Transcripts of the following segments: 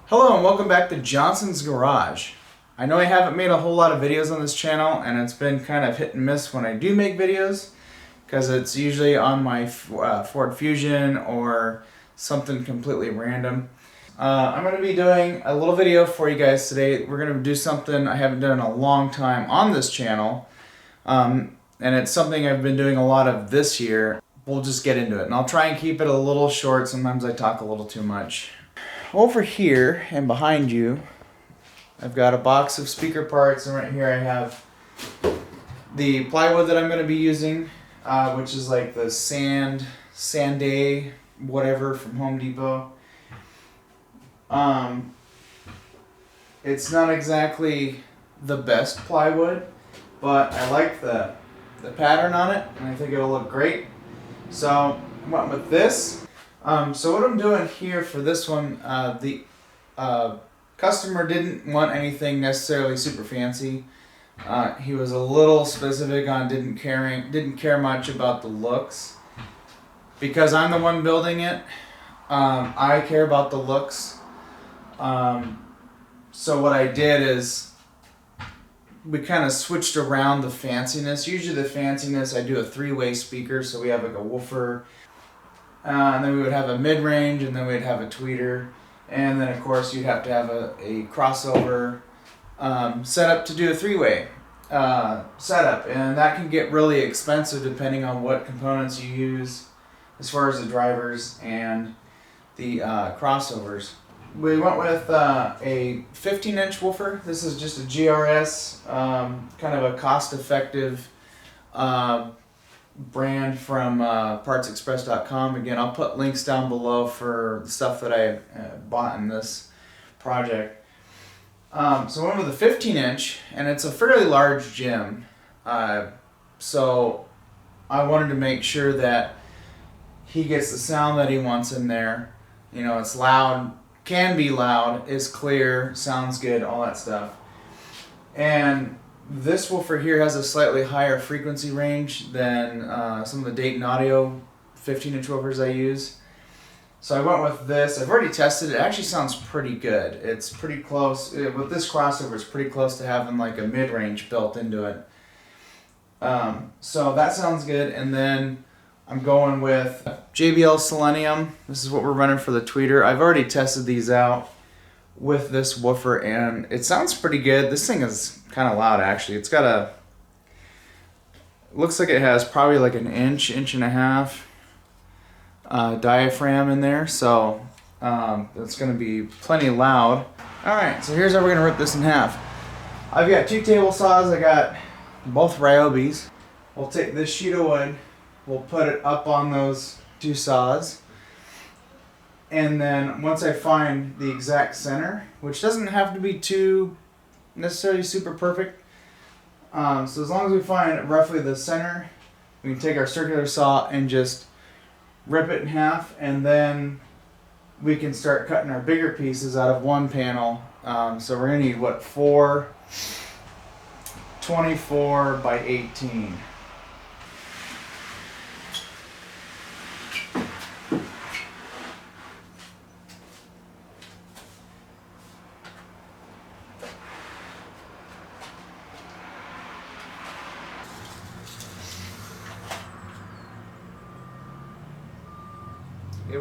Hello and welcome back to Johnson's Garage. I know I haven't made a whole lot of videos on this channel and it's been kind of hit and miss when I do make videos because it's usually on my Ford Fusion or something completely random. I'm going to be doing a little video for you guys today. We're going to do something I haven't done in a long time on this channel, and it's something I've been doing a lot of this year. We'll just get into it and I'll try and keep it a little short. Sometimes I talk a little too much. Over here and behind you, I've got a box of speaker parts, and right here I have the plywood that I'm going to be using, which is like the Sanday, whatever from Home Depot. It's not exactly the best plywood, but I like the pattern on it, and I think it'll look great. So I went with this. So what I'm doing here for this one, the customer didn't want anything necessarily super fancy. He was a little specific on didn't care much about the looks. Because I'm the one building it, I care about the looks. So what I did is we kind of switched around the fanciness. Usually the fanciness, I do a 3-way speaker, so we have like a woofer. And then we would have a mid-range, and then we'd have a tweeter, and then of course you'd have to have a crossover setup to do a 3-way setup, and that can get really expensive depending on what components you use as far as the drivers and the crossovers. We went with a 15-inch woofer. This is just a GRS, kind of a cost-effective brand from partsexpress.com. Again, I'll put links down below for the stuff that I bought in this project. So I went with a 15-inch, and it's a fairly large gym. So I wanted to make sure that he gets the sound that he wants in there. You know, it's loud, can be loud, is clear, sounds good, all that stuff. And this woofer here has a slightly higher frequency range than some of the Dayton Audio 15-inch woofers I use. So I went with this. I've already tested it. It actually sounds pretty good. It's pretty close. With this crossover, it's pretty close to having like a mid-range built into it. So that sounds good. And then I'm going with JBL Selenium. This is what we're running for the tweeter. I've already tested these out with this woofer, and it sounds pretty good. This thing is kind of loud, actually. It's got looks like it has probably like an inch and a half diaphragm in there, so it's going to be plenty loud. Alright, so here's how we're going to rip this in half. I've got 2 table saws. I got both Ryobis. We'll take this sheet of wood, we'll put it up on those 2 saws, and then once I find the exact center, which doesn't have to be too necessarily super perfect, so as long as we find roughly the center, we can take our circular saw and just rip it in half, and then we can start cutting our bigger pieces out of one panel. So we're going to need, what, 4 24 by 18.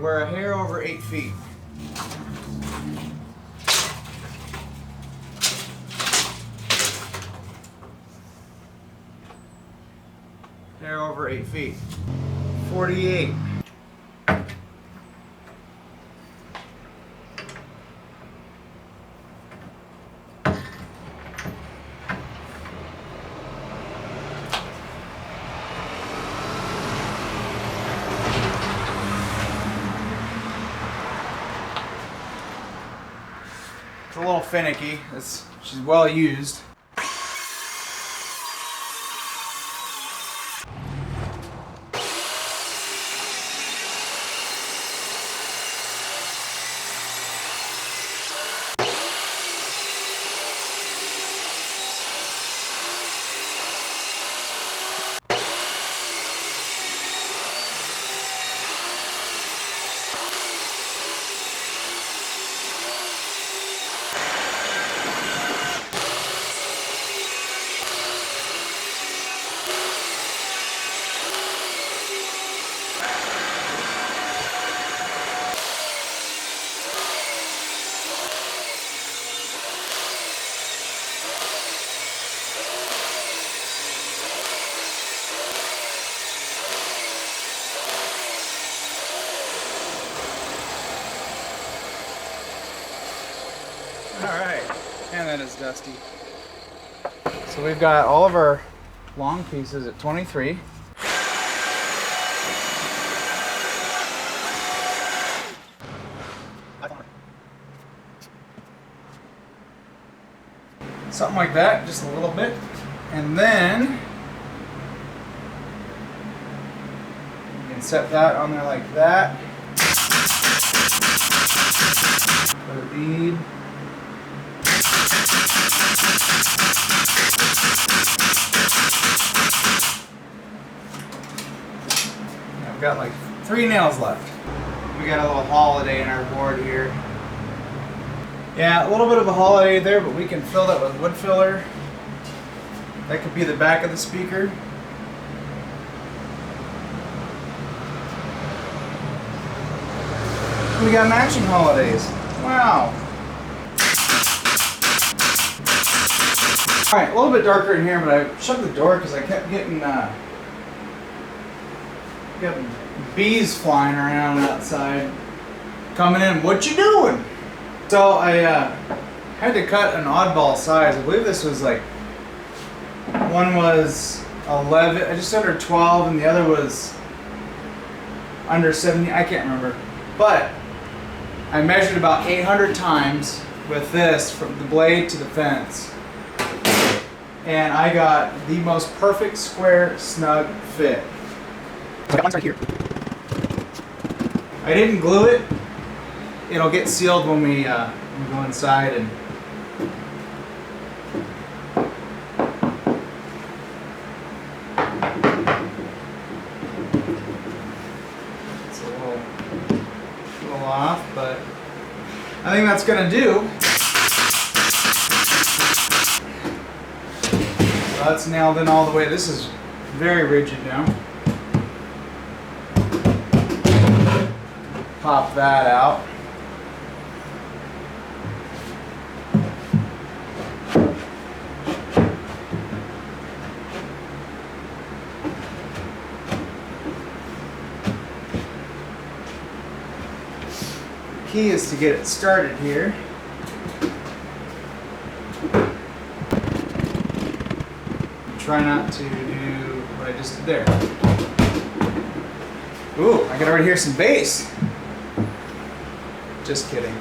We're a hair over 8 feet. Hair over 8 feet. 48. It's a little finicky. She's well used. Alright, and that is dusty. So we've got all of our long pieces at 23. Something like that, just a little bit. And then you can set that on there like that. Put a bead. I've got like 3 nails left. We got a little holiday in our board here. Yeah, a little bit of a holiday there, but we can fill that with wood filler. That could be the back of the speaker. We got matching holidays. Wow. Alright, a little bit darker in here, but I shut the door because I kept getting bees flying around outside. Coming in, what you doing? So I had to cut an oddball size. I believe this was like, one was 11, just under 12, and the other was under 70. I can't remember. But I measured about 800 times with this from the blade to the fence. And I got the most perfect square snug fit. So I got one right here. I didn't glue it. It'll get sealed when we go inside and it's a little off, but I think that's gonna do. So that's nailed in all the way. This is very rigid now. Pop that out. Key is to get it started here. Try not to do what I just did there. Ooh, I can already hear some bass. Just kidding.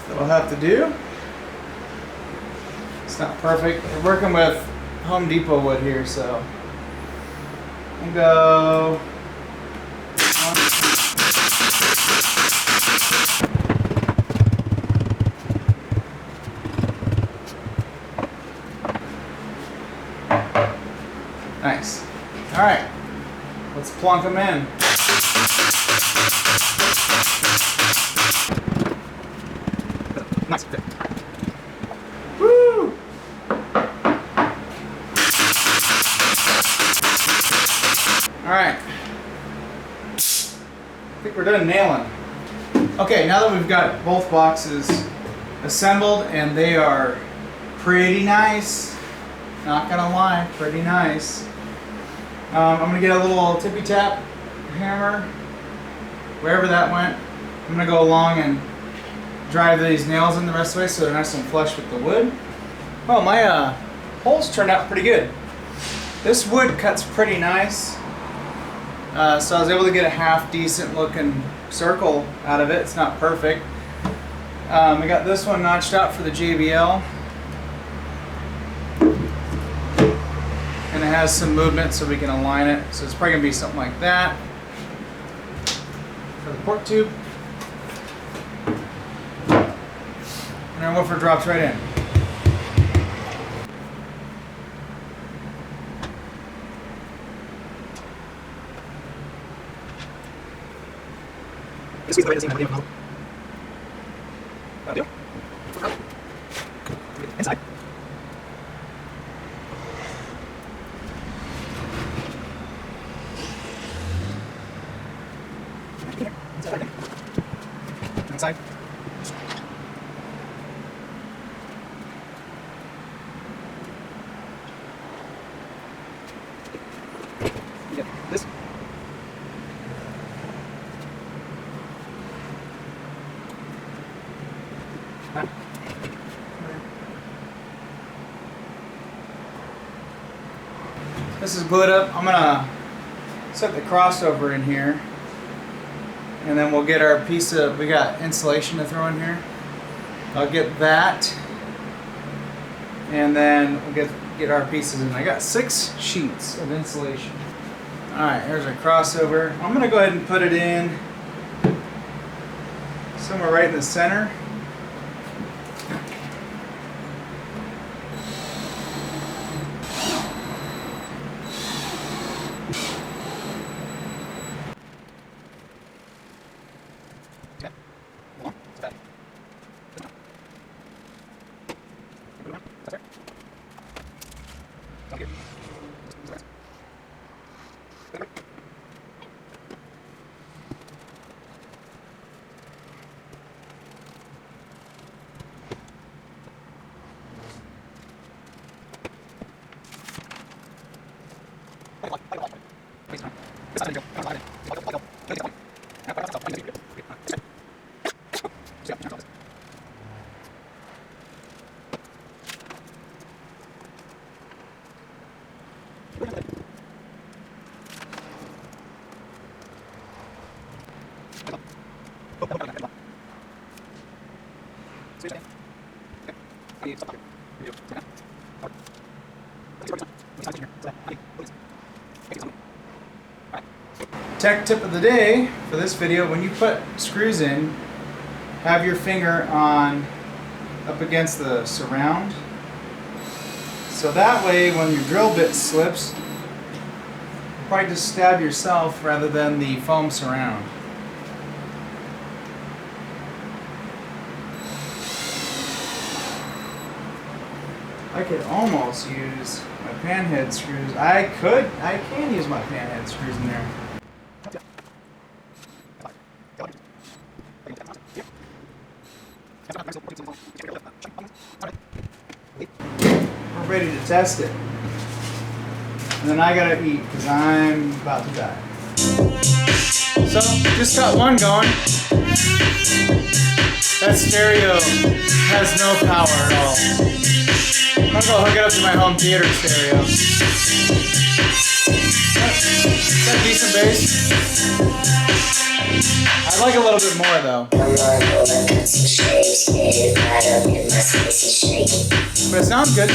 That'll have to do. It's not perfect. We're working with Home Depot wood here, so I'll go. Nice. All right, let's plunk them in. Nice. Woo! All right. I think we're done nailing. Okay, now that we've got both boxes assembled and they are pretty nice, not gonna lie, pretty nice. I'm gonna get a little tippy tap hammer, wherever that went. I'm gonna go along and drive these nails in the rest of the way so they're nice and flush with the wood. Oh, my holes turned out pretty good. This wood cuts pretty nice. So I was able to get a half decent looking circle out of it. It's not perfect. We got this one notched out for the JBL. And it has some movement so we can align it. So it's probably gonna be something like that. For the port tube. And our woofer drops right in. Squeeze the way to see my video. That'll do. Inside. Inside. This is glued up. I'm gonna set the crossover in here, and then we'll get our piece of, we got insulation to throw in here. I'll get that, and then we'll get our pieces in. I got 6 sheets of insulation. Alright, here's our crossover. I'm gonna go ahead and put it in somewhere right in the center. Tech tip of the day for this video: when you put screws in, have your finger on up against the surround, so that way when your drill bit slips, you probably just stab yourself rather than the foam surround. I could almost use my panhead screws. I can use my panhead screws in there. We're ready to test it. And then I gotta eat because I'm about to die. So, just got one going. That stereo has no power at all. I'm gonna go hook it up to my home theater stereo. Got decent bass. I'd like a little bit more though. But it sounds good.